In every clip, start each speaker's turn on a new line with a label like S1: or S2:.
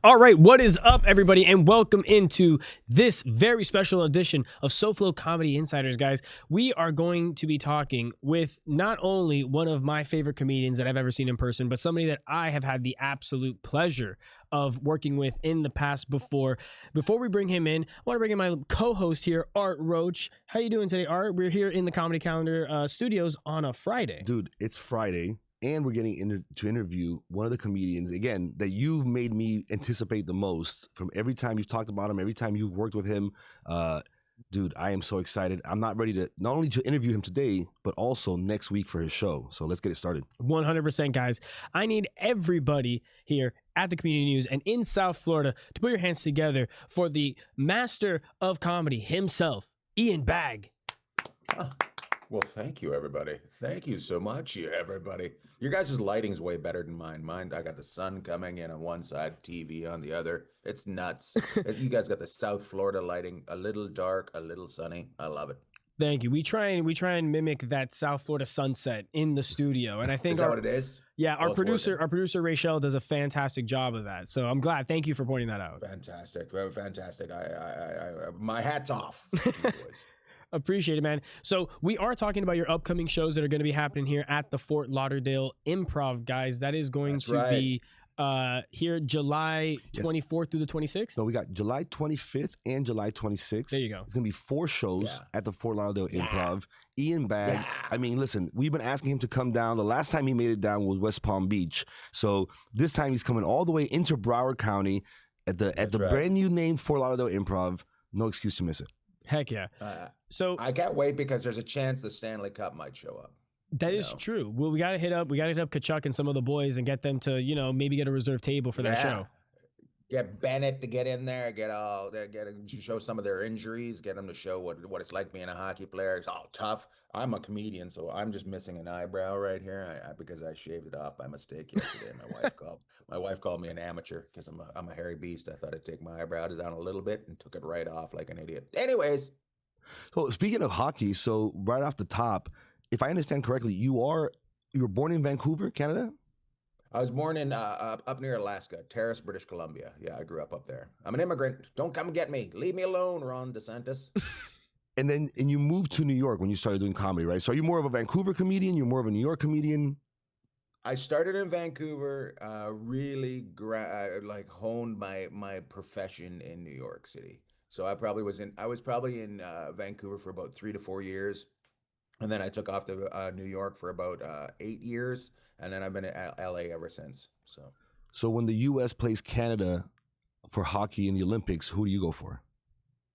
S1: All right, what is up, everybody, and welcome into this very special edition of SoFlo Comedy Insiders, guys. We are going to be talking with not only one of my favorite comedians that I've ever seen in person, but somebody that I have had the absolute pleasure of working with in the past before. Before we bring him in, I want to bring in my co-host here, Art Roach. How you doing today, Art? We're here in the Comedy Calendar studios on a Friday.
S2: Dude, it's Friday. And we're getting to interview one of the comedians, again, that you've made me anticipate the most from every time you've talked about him, every time you've worked with him. Dude, I am so excited. I'm not ready to not only to interview him today, but also next week for his show. So let's get it started.
S1: 100%, guys. I need everybody here at the Community News and in South Florida to put your hands together for the master of comedy himself, Ian Bagg.
S3: Well, thank you, everybody. Thank you so much, everybody. Your guys' lighting's way better than mine. Mine, I got the sun coming in on one side, TV on the other. It's nuts. You guys got the South Florida lighting, a little dark, a little sunny. I love it.
S1: Thank you. We try and mimic that South Florida sunset in the studio, and I think
S3: Is that what it is?
S1: Yeah, our producer Rachel does a fantastic job of that. So I'm glad. Thank you for pointing that out.
S3: Fantastic, fantastic. I my hat's off.
S1: Appreciate it, man. So we are talking about your upcoming shows that are going to be happening here at the Fort Lauderdale Improv, guys. That is going be here July 24th through the 26th.
S2: So we got July 25th and July 26th.
S1: There you go.
S2: It's going to be 4 shows at the Fort Lauderdale Improv. Ian Bagg, I mean, listen, we've been asking him to come down. The last time he made it down was West Palm Beach. So this time he's coming all the way into Broward County at the brand new name Fort Lauderdale Improv. No excuse to miss it.
S1: Heck yeah. So
S3: I can't wait because there's a chance the Stanley Cup might show up.
S1: That is true. Well, we gotta hit up Kachuk and some of the boys and get them to, maybe get a reserved table for that show.
S3: Get Bennett to get in there, show some of their injuries, get them to show what it's like being a hockey player. It's all tough. I'm a comedian, so I'm just missing an eyebrow right here because I shaved it off by mistake yesterday. My wife called me an amateur because I'm a hairy beast. I thought I'd take my eyebrow down a little bit and took it right off like an idiot. Anyways.
S2: So speaking of hockey, so right off the top, if I understand correctly, you were born in Vancouver, Canada?
S3: I was born in up near Alaska, Terrace, British Columbia. Yeah, I grew up there. I'm an immigrant. Don't come get me. Leave me alone, Ron DeSantis.
S2: And you moved to New York when you started doing comedy, right? So are you more of a Vancouver comedian? You're more of a New York comedian?
S3: I started in Vancouver, really honed my profession in New York City. So I was probably in Vancouver for about 3 to 4 years. And then I took off to New York for about 8 years. And then I've been in LA ever since.
S2: So when the U.S. plays Canada for hockey in the Olympics, who do you go for?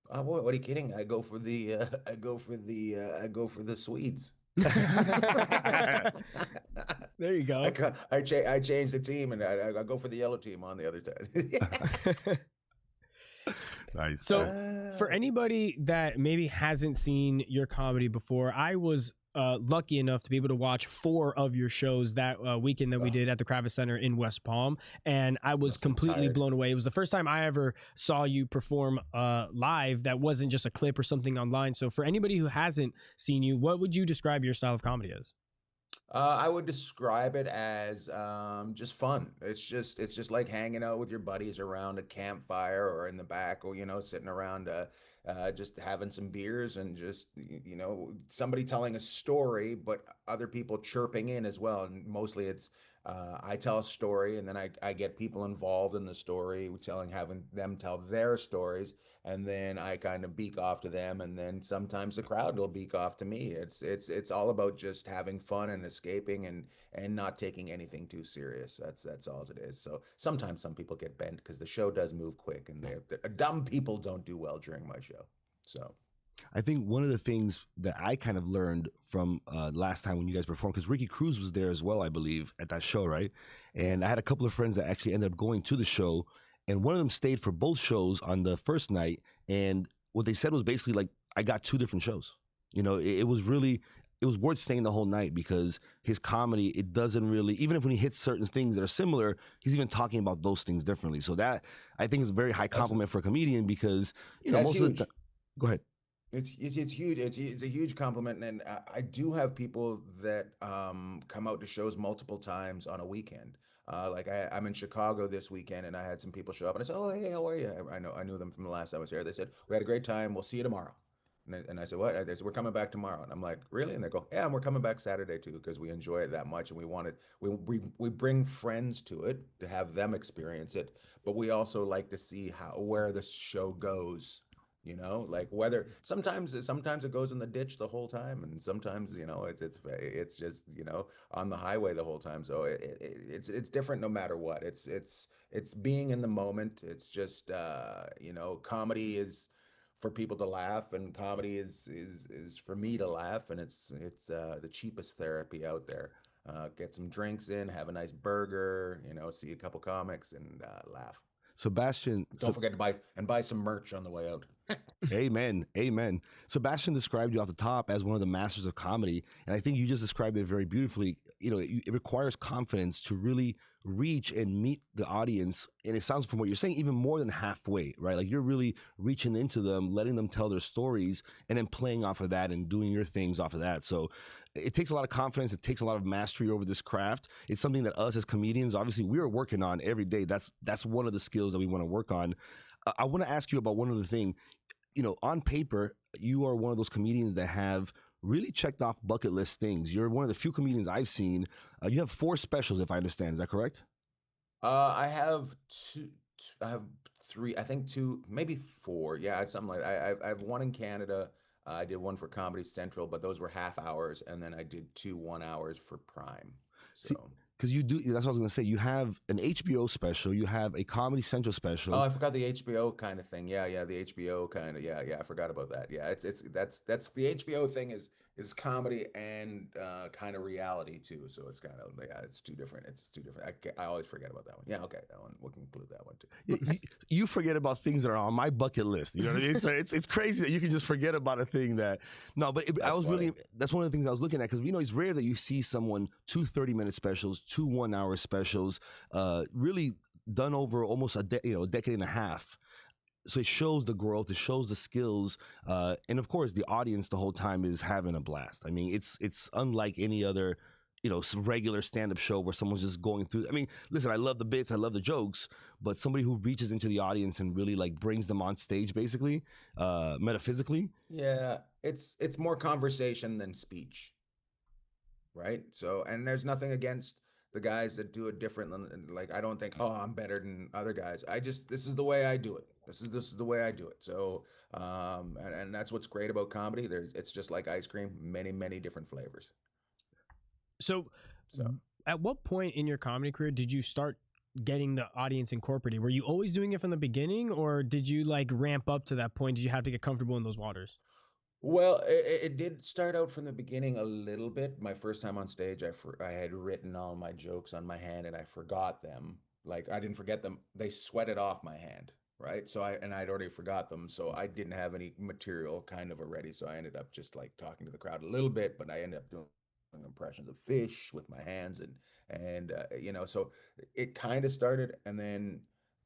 S3: What are you kidding? I go for the Swedes.
S1: There you go.
S3: I change the team and I go for the yellow team on the other side.
S2: Nice.
S1: So for anybody that maybe hasn't seen your comedy before, I was lucky enough to be able to watch 4 of your shows that weekend that we did at the Kravis Center in West Palm, and I was completely blown away. It was the first time I ever saw you perform live that wasn't just a clip or something online. So for anybody who hasn't seen you, what would you describe your style of comedy as?
S3: I would describe it as just fun. It's just like hanging out with your buddies around a campfire or in the back, or sitting around just having some beers and just somebody telling a story, but other people chirping in as well. And mostly it's I tell a story and then I get people involved in the story, having them tell their stories, and then I kind of beak off to them, and then sometimes the crowd will beak off to me. It's all about just having fun and escaping and not taking anything too serious. That's all it is. So sometimes some people get bent because the show does move quick, and dumb people don't do well during my show. So
S2: I think one of the things that I kind of learned from last time when you guys performed, because Ricky Cruz was there as well, I believe, at that show, right? And I had a couple of friends that actually ended up going to the show, and one of them stayed for both shows on the first night, and what they said was basically like, I got 2 different shows. It was worth staying the whole night because his comedy, it doesn't really, even if when he hits certain things that are similar, he's even talking about those things differently. So that, I think, is a very high compliment for a comedian because, most of the time. Go ahead.
S3: It's huge. It's a huge compliment, and I do have people that come out to shows multiple times on a weekend. I'm in Chicago this weekend, and I had some people show up, and I said, "Oh, hey, how are you?" I knew them from the last time I was here. They said, "We had a great time. We'll see you tomorrow." And I said, "What?" They said, "We're coming back tomorrow." And I'm like, "Really?" And they go, "Yeah, and we're coming back Saturday too because we enjoy it that much, and we bring friends to it to have them experience it, but we also like to see how where the show goes." Like whether sometimes it goes in the ditch the whole time, and sometimes it's just on the highway the whole time. So it's different no matter what. It's being in the moment. It's just comedy is for people to laugh, and comedy is for me to laugh, and it's the cheapest therapy out there. Get some drinks in, have a nice burger, see a couple comics, and laugh.
S2: Sebastian,
S3: Don't forget to buy some merch on the way out.
S2: Amen. Amen. Sebastian described you off the top as one of the masters of comedy. And I think you just described it very beautifully. It requires confidence to really reach and meet the audience. And it sounds from what you're saying, even more than halfway, right? Like you're really reaching into them, letting them tell their stories, and then playing off of that and doing your things off of that. So it takes a lot of confidence. It takes a lot of mastery over this craft. It's something that us as comedians, obviously, we are working on every day. That's one of the skills that we want to work on. I want to ask you about one other thing. On paper, you are one of those comedians that have really checked off bucket list things. You're one of the few comedians I've seen. You have 4 specials, if I understand. Is that correct?
S3: I have two. I have three. I think two, maybe four. Yeah, it's something like I have one in Canada. I did one for Comedy Central, but those were half hours, and then I did 2 1 hours for Prime.
S2: See,
S3: So,
S2: because you do. That's what I was going to say. You have an HBO special. You have a Comedy Central
S3: oh,
S2: special.
S3: I forgot the HBO kind of thing. Yeah, yeah, the HBO kind of. Yeah, yeah, I forgot about that. Yeah, it's that's the HBO thing is comedy and kind of reality too. So it's kind of yeah, it's two different. It's two different. I always forget about that one. Yeah, okay, that one we can include that one too.
S2: You forget about things that are on my bucket list. You know what I mean? So it's crazy that you can just forget about a thing that no. But I
S3: That's
S2: was
S3: funny.
S2: really that's one of the things I was looking at because it's rare that you see someone 2 30-minute specials, 2 1 hour specials, really done over almost a decade and a half. So it shows the growth, it shows the skills, and of course the audience the whole time is having a blast. I mean, it's unlike any other regular stand-up show where someone's just going through. I mean, listen, I love the bits, I love the jokes, but somebody who reaches into the audience and really like brings them on stage, basically, metaphysically.
S3: Yeah, it's more conversation than speech, right? So, and there's nothing against the guys that do it different than like I don't think, oh, I'm better than other guys. I just this is the way I do it. This is the way I do it. So, and that's what's great about comedy. It's just like ice cream, many, many different flavors.
S1: So,
S3: So,
S1: at what point in your comedy career did you start getting the audience incorporated? Were you always doing it from the beginning, or did you like ramp up to that point? Did you have to get comfortable in those waters?
S3: well, it did start out from the beginning a little bit. My first time on stage, I had written all my jokes on my hand and I forgot them. Like I didn't forget them; they sweated off my hand, right? So I'd already forgot them, so I didn't have any material kind of already. So I ended up just like talking to the crowd a little bit, but I ended up doing impressions of fish with my hands and so it kind of started, and then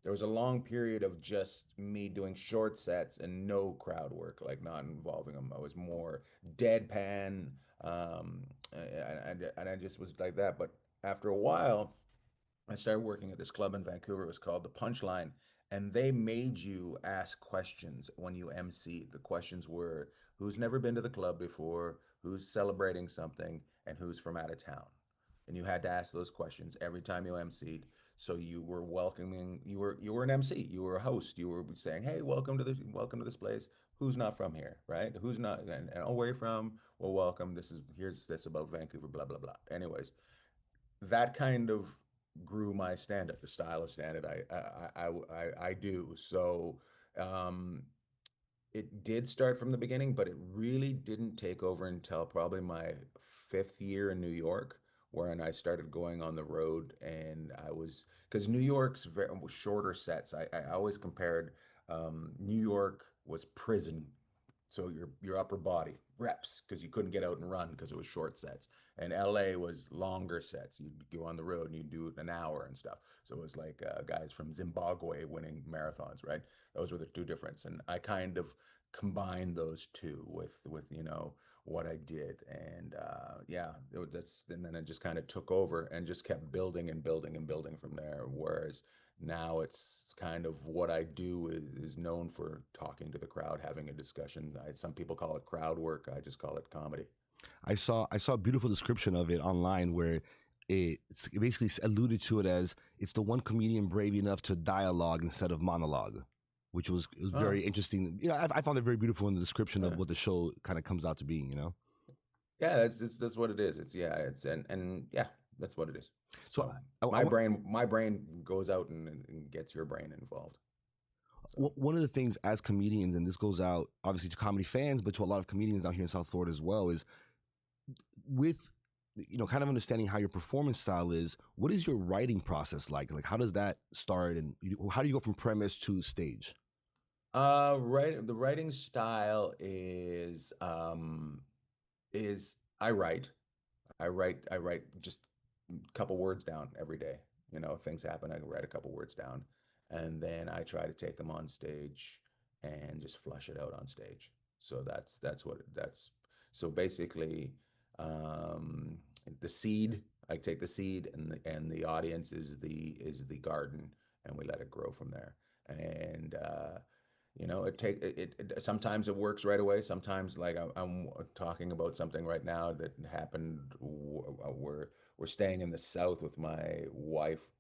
S3: there was a long period of just me doing short sets and no crowd work, like not involving them. I was more deadpan, and I just was like that. But after a while, I started working at this club in Vancouver. It was called The Punchline, and they made you ask questions when you MC. The questions were who's never been to the club before, who's celebrating something, and who's from out of town. And you had to ask those questions every time you MC'd. So you were welcoming, you were an MC, you were a host, you were saying, "Hey, welcome to this place. Who's not from here, right? Who's not, and oh, where you from? Well, welcome. Here's this about Vancouver, blah blah blah." Anyways, that kind of grew my stand-up, the style of stand-up I do. So um, it did start from the beginning, but it really didn't take over until probably my 5th year in New York, when I started going on the road. And I was because New York's very shorter sets. I always compared New York was prison So your upper body reps because you couldn't get out and run because it was short sets. And LA was longer sets. You'd go on the road and you'd do an hour and stuff. So it was like guys from Zimbabwe winning marathons, right? Those were the two difference. And I kind of combined those two with what I did. And yeah, that's and then it just kind of took over and just kept building and building and building from there. Whereas now it's kind of what I do is known for talking to the crowd, having a discussion. Some people call it crowd work. I just call it comedy.
S2: I saw a beautiful description of it online where it basically alluded to it as it's the one comedian brave enough to dialogue instead of monologue, which was it was
S3: Oh,
S2: very interesting. I found it very beautiful in the description of
S3: yeah.
S2: what the show kind of comes out to being.
S3: Yeah, that's what it is. It's yeah, it's and yeah, that's what it is.
S2: So
S3: So
S2: I
S3: my brain goes out and gets your brain involved. So
S2: one of the things as comedians, and this goes out obviously to comedy fans, but to a lot of comedians down here in South Florida as well, is with kind of understanding how your performance style is. What is your writing process like? Like, how does that start, and how do you go from premise to stage?
S3: right, the writing style is I write just a couple words down every day. Things happen, I write a couple words down, and then I try to take them on stage and just flush it out on stage. So that's so basically um the seed, I take the seed and the audience is the garden, and we let it grow from there. And sometimes it works right away. Sometimes, like I'm talking about something right now that happened. We're staying in the South with my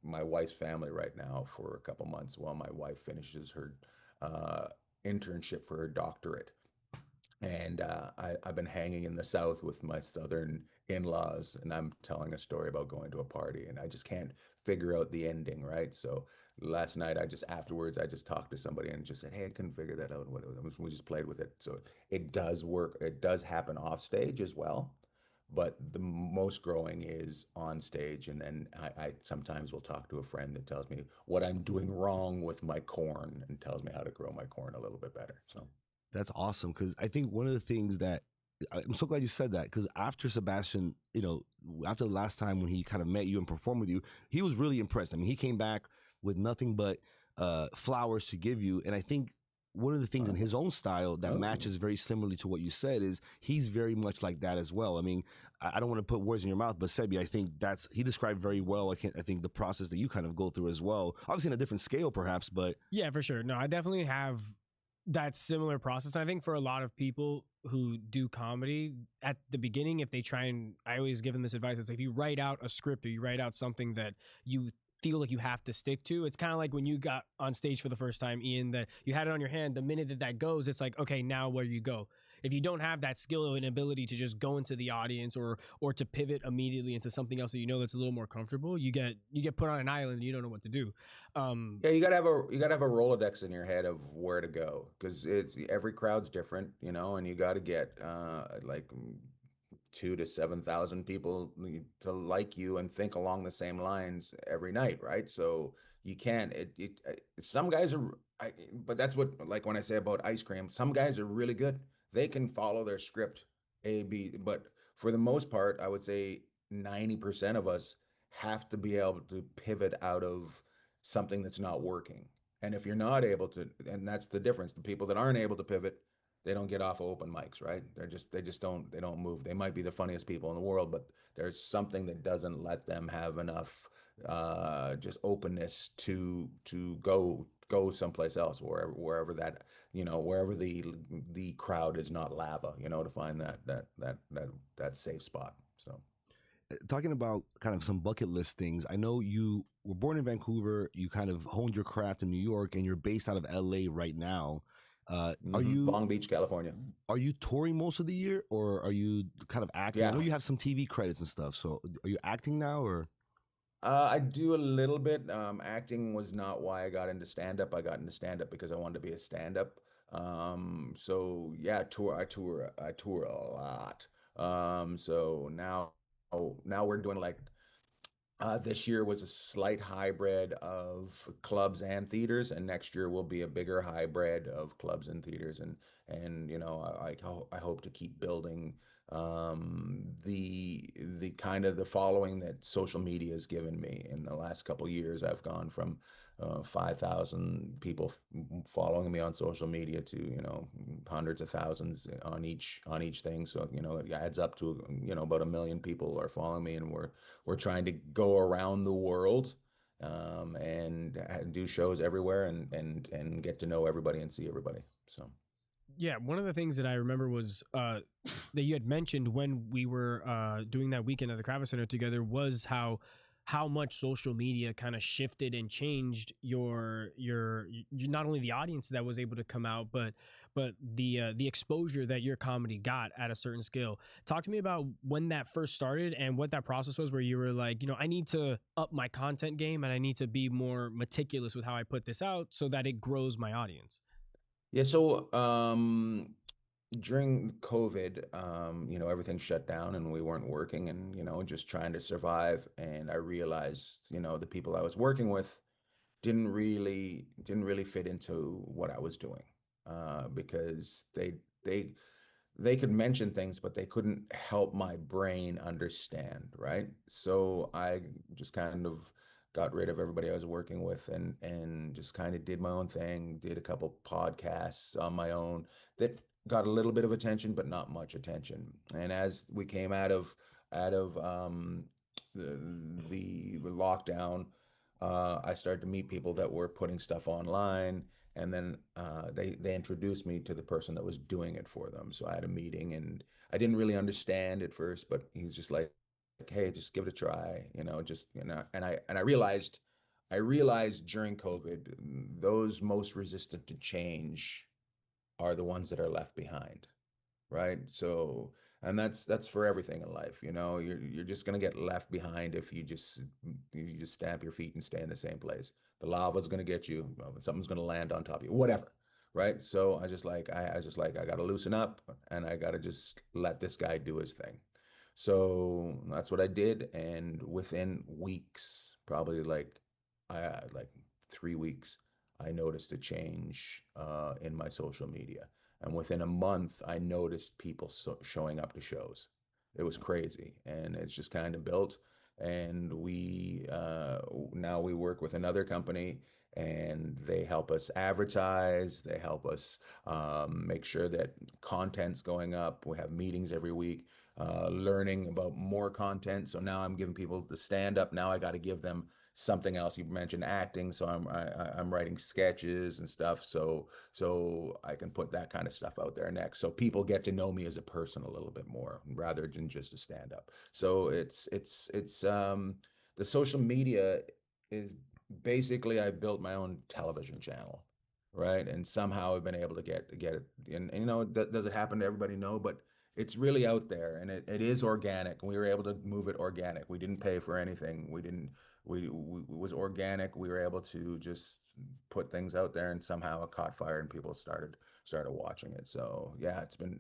S3: wife's family right now for a couple months while my wife finishes her uh, internship for her doctorate. And I've been hanging in the South with my Southern in-laws, and I'm telling a story about going to a party, and I just can't figure out the ending, right? So last night, afterwards, I just talked to somebody and just said, "Hey, I couldn't figure that out." We just played with it. So it does work. It does happen off stage as well, but the most growing is on stage. And then I sometimes will talk to a friend that tells me what I'm doing wrong with my corn and tells me how to grow my corn a little bit better. So.
S2: That's awesome because I think one of the things that I'm so glad you said that because after Sebastian, after the last time when he kind of met you and performed with you, he was really impressed. I mean, he came back with nothing but flowers to give you, and I think one of the things in
S3: uh,
S2: his own style that
S3: Oh,
S2: matches very similarly to what you said is he's very much like that as well. I mean, I don't want to put words in your mouth, but Sebi, I think he described very well. I think the process that you kind of go through as well, obviously on a different scale perhaps, but
S1: Yeah, for sure. No, I definitely have that similar process. I think for a lot of people who do comedy at the beginning, if they try and I always give them this advice, it's like if you write out a script or you write out something that you feel like you have to stick to, it's kind of like when you got on stage for the first time, Ian, that you had it on your hand. The minute that goes, it's like, okay, now where you go. If you don't have that skill and ability to just go into the audience or to pivot immediately into something else that that's a little more comfortable, you get put on an island and you don't know what to do.
S3: yeah, you gotta have a Rolodex in your head of where to go because it's every crowd's different, and you got to get like 2 to 7,000 people to like you and think along the same lines every night, right? So you can't. Some guys are, but that's what like when I say about ice cream, some guys are really good. They can follow their script A, B, but for the most part, I would say 90% of us have to be able to pivot out of something that's not working. And if you're not able to, and that's the difference, the people that aren't able to pivot, they don't get off of open mics, right? They just don't move. They might be the funniest people in the world, but there's something that doesn't let them have enough just openness to go someplace else, wherever wherever the crowd is not lava, to find that safe spot. So
S2: talking about kind of some bucket list things, I know you were born in Vancouver. You kind of honed your craft in New York, and you're based out of LA right now. Are you
S3: Long Beach, California.
S2: are you touring most of the year, or are you kind of acting? I know
S3: Yeah.
S2: you have some TV credits and stuff. So are you acting now, or
S3: I do a little bit. Acting was not why I got into stand-up. I got into stand-up because I wanted to be a stand-up. So yeah, I tour a lot. So now we're doing like This year was a slight hybrid of clubs and theaters, and next year will be a bigger hybrid of clubs and theaters. And I hope to keep building the kind of the following that social media has given me. In the last couple years, I've gone from 5,000 people following me on social media to hundreds of thousands on each thing. So it adds up to about 1 million people are following me, and we're trying to go around the world and do shows everywhere and get to know everybody and see everybody. So
S1: Yeah, one of the things that I remember was that you had mentioned when we were doing that weekend at the Kravis Center together was how much social media kind of shifted and changed your not only the audience that was able to come out, but the exposure that your comedy got at a certain scale. Talk to me about when that first started and what that process was, where you were like, I need to up my content game and I need to be more meticulous with how I put this out so that it grows my audience.
S3: yeah, so during COVID, everything shut down and we weren't working and just trying to survive. And I realized, the people I was working with didn't really fit into what I was doing because they could mention things, but they couldn't help my brain understand, right? So I just kind of got rid of everybody I was working with and just kind of did my own thing, did a couple podcasts on my own that got a little bit of attention, but not much attention. And as we came out of the lockdown, I started to meet people that were putting stuff online, and then they introduced me to the person that was doing it for them. So I had a meeting, and I didn't really understand at first, but he was just like, "Hey, just give it a try," just and I realized during COVID, those most resistant to change are the ones that are left behind, right? So, and that's for everything in life, you're just gonna get left behind if you just stamp your feet and stay in the same place. The lava's gonna get you, something's gonna land on top of you, whatever, right? So I gotta loosen up and I gotta just let this guy do his thing. So that's what I did, and within weeks, probably like 3 weeks, I noticed a change in my social media. And within a month, I noticed people showing up to shows. It was crazy. And it's just kind of built. And we now we work with another company and they help us advertise. They help us make sure that content's going up. We have meetings every week, learning about more content. So now I'm giving people the stand up. Now I got to give them something else. You mentioned acting, so I'm writing sketches and stuff. So I can put that kind of stuff out there next. So people get to know me as a person a little bit more rather than just a stand up. So it's the social media is basically I've built my own television channel, right? And somehow I've been able to get it. And does it happen to everybody? No, but it's really out there and it is organic. We were able to move it organic. We didn't pay for anything. We didn't we it was organic. We were able to just put things out there and somehow it caught fire and people started watching it. So yeah, it's been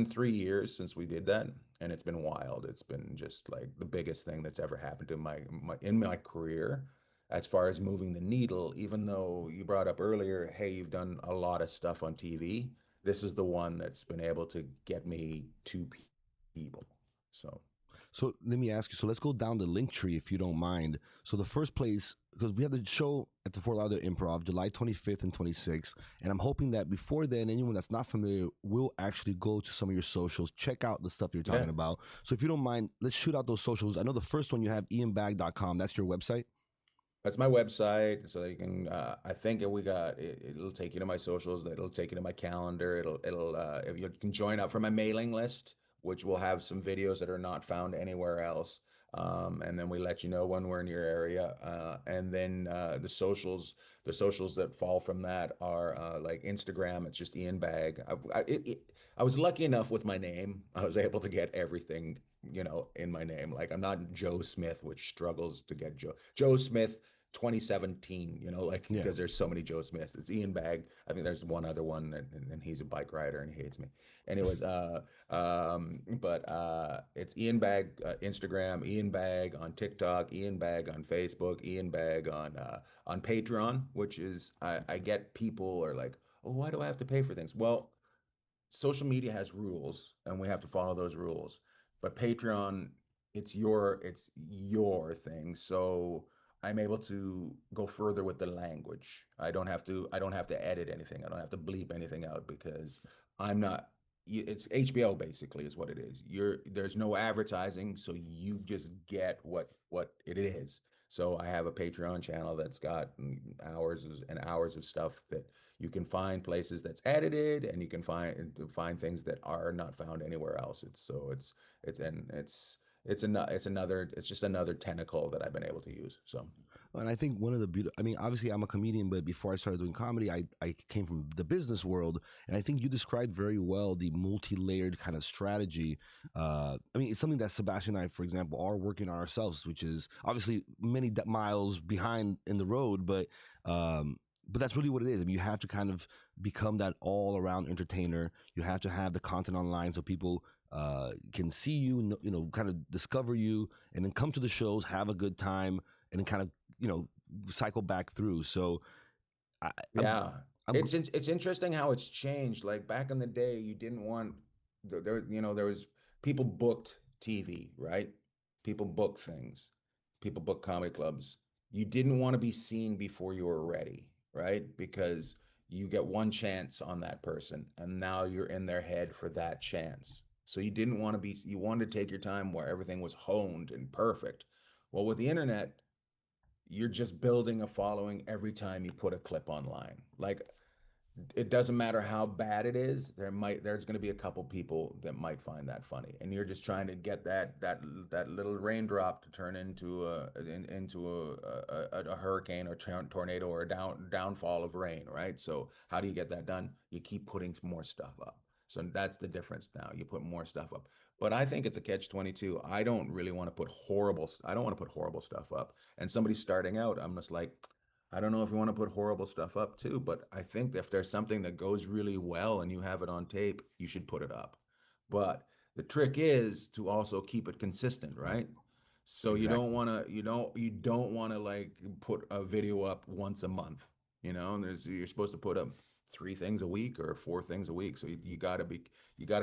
S3: 3 years since we did that, and it's been wild. It's been just like the biggest thing that's ever happened to my career as far as moving the needle. Even though you brought up earlier, hey, you've done a lot of stuff on TV. This is the one that's been able to get me to people. So.
S2: So let me ask you. So let's go down the link tree if you don't mind. So the first place, because we have the show at the Fort Lauderdale Improv, July 25th and 26th, and I'm hoping that before then, anyone that's not familiar will actually go to some of your socials, check out the stuff you're talking
S3: Yeah.
S2: about. So if you don't mind, let's shoot out those socials. I know the first one you have, ianbag.com. That's your website.
S3: That's my website, so you can. I think it'll take you to my socials. It'll take you to my calendar. It'll if you can join up for my mailing list, which will have some videos that are not found anywhere else. And then we let you know when we're in your area. And then the socials that fall from that are like Instagram. It's just Ian Bagg. I was lucky enough with my name. I was able to get everything in my name. Like I'm not Joe Smith, which struggles to get Joe Smith. 2017, like
S2: Yeah.
S3: because there's so many Joe Smiths. It's Ian Bagg. I think there's one other one, and he's a bike rider and he hates me. Anyways, but it's Ian Bagg Instagram, Ian Bagg on TikTok, Ian Bagg on Facebook, Ian Bagg on Patreon, which is I get people are like, oh, why do I have to pay for things? Well, social media has rules and we have to follow those rules. But Patreon, it's your thing. So I'm able to go further with the language. I don't have to edit anything. I don't have to bleep anything out because I'm not it's HBO basically is what it is. There's no advertising, so you just get what it is. So I have a Patreon channel that's got hours and hours of stuff that you can find places that's edited, and you can find things that are not found anywhere else. It's just another tentacle that I've been able to use. So
S2: And I think one of the beautiful, I mean, obviously I'm a comedian, but before I started doing comedy, I came from the business world. And I think you described very well the multi-layered kind of strategy. I mean, it's something that Sebastian and I, for example, are working on ourselves, which is obviously many miles behind in the road, but that's really what it is. I mean, you have to kind of become that all-around entertainer. You have to have the content online so people can see you, kind of discover you, and then come to the shows, have a good time, and then kind of cycle back through. So I, I'm
S3: yeah,
S2: I'm
S3: it's interesting how it's changed. Like back in the day, you didn't want there was people booked TV, right? People booked things. People booked comedy clubs. You didn't want to be seen before you were ready, right? Because you get one chance on that person, and now you're in their head for that chance. So you wanted to take your time where everything was honed and perfect. Well, with the internet, you're just building a following every time you put a clip online. Like it doesn't matter how bad it is, there's going to be a couple people that might find that funny, and you're just trying to get that little raindrop to turn into a hurricane or tornado or a downfall of rain, right? So how do you get that done? You keep putting more stuff up. So that's the difference now. You put more stuff up. But I think it's a catch 22. I don't want to put horrible stuff up. And somebody starting out, I'm just like, I don't know if you want to put horrible stuff up too, but I think if there's something that goes really well and you have it on tape, you should put it up. But the trick is to also keep it consistent, right? So
S2: exactly.
S3: you don't want to like put a video up once a month, and you're supposed to put up three things a week or four things a week. So you gotta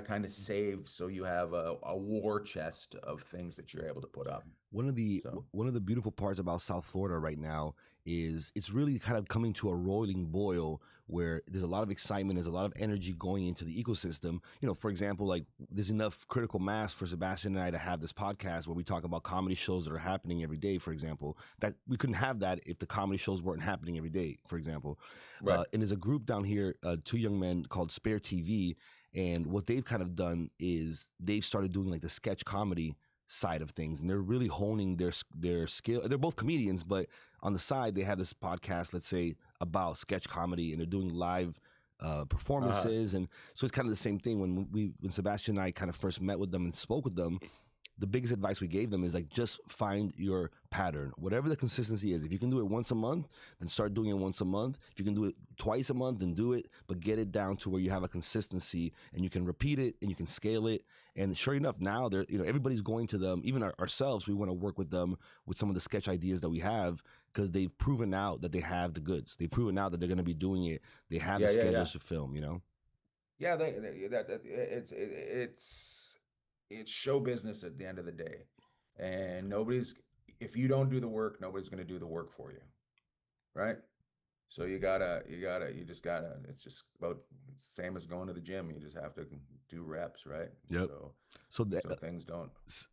S3: kind of save so you have a war chest of things that you're able to put up. So
S2: One of the beautiful parts about South Florida right now is it's really kind of coming to a roiling boil where there's a lot of excitement, there's a lot of energy going into the ecosystem. For example, like there's enough critical mass for Sebastian and I to have this podcast where we talk about comedy shows that are happening every day, for example. That we couldn't have that if the comedy shows weren't happening every day, for example.
S3: right.
S2: And there's a group down here, two young men called Spare TV, and what they've kind of done is they've started doing like the sketch comedy side of things, and they're really honing their skill. They're both comedians, but on the side they have this podcast, let's say, about sketch comedy, and they're doing live
S3: Uh-huh.
S2: performances. And so it's kind of the same thing. When Sebastian and I kind of first met with them and spoke with them, the biggest advice we gave them is like, just find your pattern, whatever the consistency is. If you can do it once a month, then start doing it once a month. If you can do it twice a month, then do it, but get it down to where you have a consistency and you can repeat it and you can scale it. And sure enough, now they're, everybody's going to them, even ourselves. We want to work with them with some of the sketch ideas that we have, because they've proven out that they have the goods. They've proven out that they're going to be doing it. They have the
S3: Yeah, yeah, yeah.
S2: schedules to film.
S3: Yeah, it's show business at the end of the day, and if you don't do the work, nobody's going to do the work for you, right? So you just gotta. It's just about it's the same as going to the gym. You just have to do reps, right?
S2: Yep.
S3: So
S2: So
S3: so things don't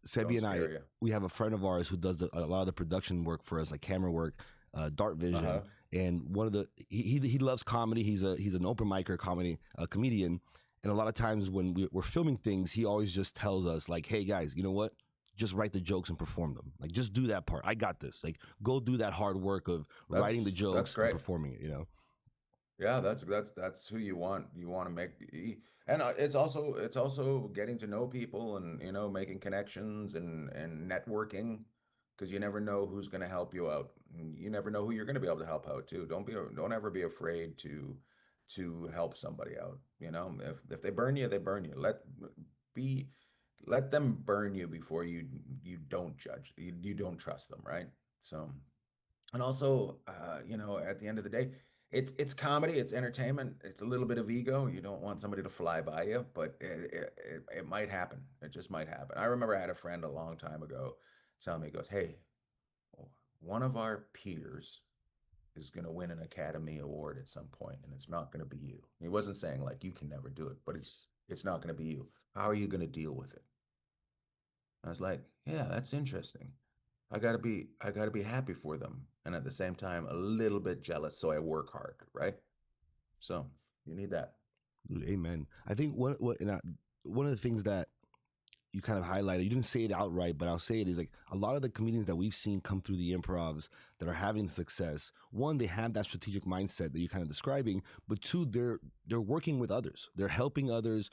S2: Sebi and I,
S3: scare you.
S2: we have a friend of ours who does a lot of the production work for us, like camera work, Dart Vision.
S3: Uh-huh.
S2: And one of the he loves comedy. He's an open micer, comedian. And a lot of times when we're filming things, he always just tells us like, "Hey guys, you know what? Just write the jokes and perform them. Like, just do that part. I got this. Like, go do that hard work of writing the
S3: That's
S2: jokes and
S3: great.
S2: performing it."
S3: Yeah, that's who you want. You want to and it's also getting to know people and making connections and networking. because you never know who's going to help you out. You never know who you're going to be able to help out too. Don't ever be afraid to help somebody out. You know, if they burn you, they burn you. Be let them burn you before you don't judge. You don't trust them, right? So, and also, at the end of the day, it's comedy, it's entertainment, it's a little bit of ego. You don't want somebody to fly by you, but it might happen. It just might happen. I remember I had a friend a long time ago tell me, he goes, "Hey, one of our peers is going to win an Academy Award at some point, and it's not going to be you." He wasn't saying like you can never do it, but it's not going to be you. How are you going to deal with it? I was like, yeah, that's interesting. I gotta be happy for them, and at the same time, a little bit jealous, so I work hard, right? So you need that.
S2: Dude, amen. I think one of the things that you kind of highlighted, you didn't say it outright, but I'll say it, is like a lot of the comedians that we've seen come through the improvs that are having success. One, they have that strategic mindset that you're kind of describing, but two, they're working with others. They're helping others.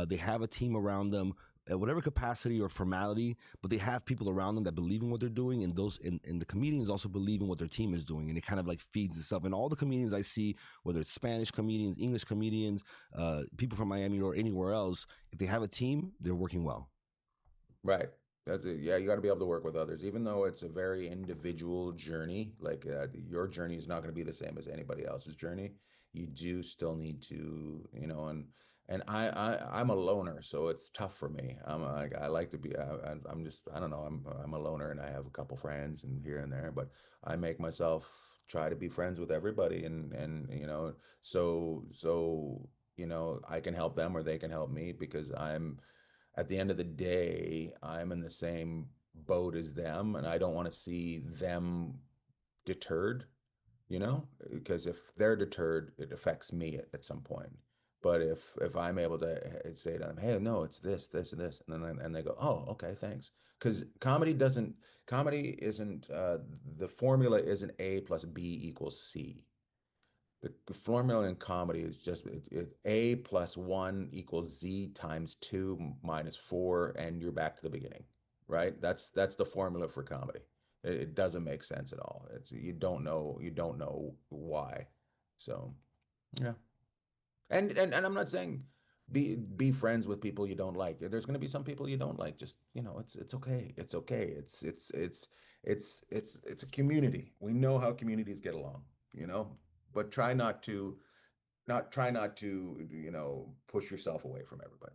S2: They have a team around them at whatever capacity or formality, but they have people around them that believe in what they're doing, and and the comedians also believe in what their team is doing, and it kind of like feeds itself. And all the comedians I see, whether it's Spanish comedians, English comedians, people from Miami or anywhere else, if they have a team, they're working well.
S3: Right. That's it. Yeah, you got to be able to work with others, even though it's a very individual journey. Like your journey is not going to be the same as anybody else's journey. You do still need to, and I'm a loner, so it's tough for me. Like I like to be. I'm just I don't know. I'm a loner, and I have a couple friends and here and there, but I make myself try to be friends with everybody, and I can help them or they can help me because I'm at the end of the day, I'm in the same boat as them, and I don't want to see them deterred, because if they're deterred, it affects me at some point. But if I'm able to say to them, "Hey, no, it's this, this, and this," and they go, "Oh, okay, thanks," because comedy isn't the formula isn't A plus B equals C. The formula in comedy is just A plus one equals Z times two minus four, and you're back to the beginning, right? That's the formula for comedy. It doesn't make sense at all. It's you don't know why. So yeah, and I'm not saying be friends with people you don't like. There's going to be some people you don't like. Just it's okay. It's okay. It's a community. We know how communities get along. You know, but try not to push yourself away from everybody.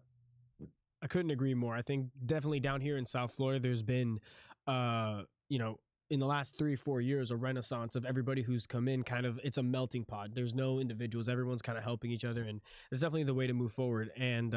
S1: I couldn't agree more. I think definitely down here in South Florida, there's been, uh, you know, in the last 3 or 4 years, a renaissance of everybody who's come in. Kind of, it's a melting pot. There's no individuals. Everyone's kind of helping each other, and it's definitely the way to move forward. And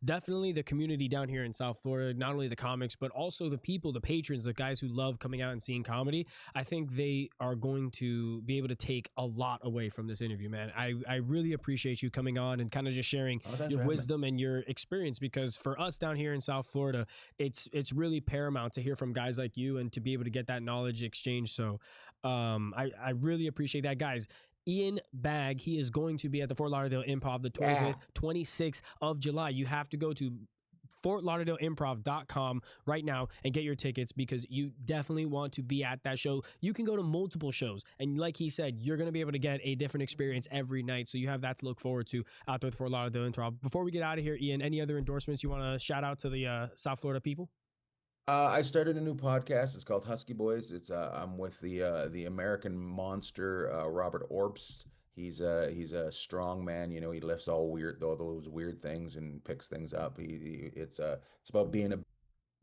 S1: definitely the community down here in South Florida, not only the comics, but also the people, the patrons, the guys who love coming out and seeing comedy. I think they are going to be able to take a lot away from this interview, man. I really appreciate you coming on and kind of just sharing
S3: Oh, thanks
S1: your
S3: for having me.
S1: wisdom and your experience, because for us down here in South Florida, it's really paramount to hear from guys like you and to be able to get that knowledge exchange. So I really appreciate that, guys. Ian Bagg, he is going to be at the Fort Lauderdale Improv the
S3: Yeah.
S1: 25th, 26th of July. You have to go to FortLauderdaleImprov.com right now and get your tickets, because you definitely want to be at that show. You can go to multiple shows, and like he said, you're going to be able to get a different experience every night. So you have that to look forward to out there at the Fort Lauderdale Improv. Before we get out of here, Ian, any other endorsements you want to shout out to the South Florida people?
S3: I started a new podcast. It's called Husky Boys. It's I'm with the American Monster, Robert Orps. He's a strong man. He lifts all those weird things and picks things up. It's about being a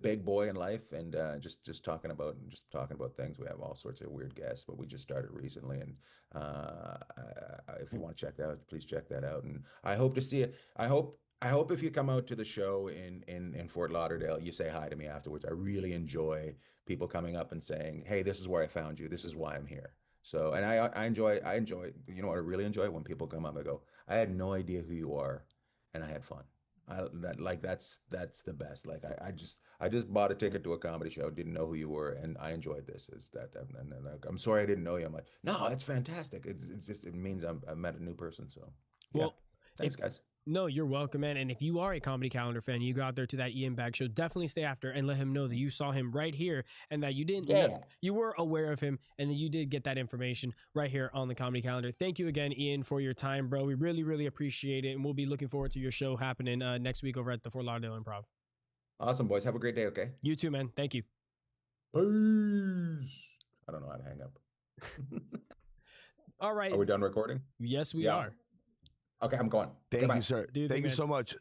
S3: big boy in life, and just talking about things. We have all sorts of weird guests, but we just started recently, and if you want to check that out, please check that out. And I hope to see it. I hope if you come out to the show in Fort Lauderdale, you say hi to me afterwards. I really enjoy people coming up and saying, "Hey, this is where I found you. This is why I'm here." So, and I enjoy. You know what I really enjoy? When people come up and go, "I had no idea who you are, and I had fun." That's the best. Like I just bought a ticket to a comedy show, didn't know who you were, and I enjoyed this. Is that and then like, I'm sorry I didn't know you. I'm like, no, it's fantastic. It means I met a new person. So yeah,
S1: Well, if
S3: thanks guys.
S1: No, you're welcome, man. And if you are a Comedy Calendar fan, you go out there to that Ian Bagg show, definitely stay after and let him know that you saw him right here and that you didn't know,
S3: Yeah.
S1: you were aware of him and that you did get that information right here on the Comedy Calendar. Thank you again, Ian, for your time, bro. We really, really appreciate it. And we'll be looking forward to your show happening next week over at the Fort Lauderdale Improv.
S3: Awesome, boys. Have a great day, okay?
S1: You too, man. Thank you.
S3: Peace. I don't know how to hang up.
S1: All right.
S3: Are we done recording?
S1: Yes, we
S3: Yeah.
S1: are.
S3: Okay, I'm going.
S2: Thank
S3: Goodbye.
S2: you, sir.
S1: Do your
S2: Thank
S1: thing,
S2: you
S1: man.
S2: so much.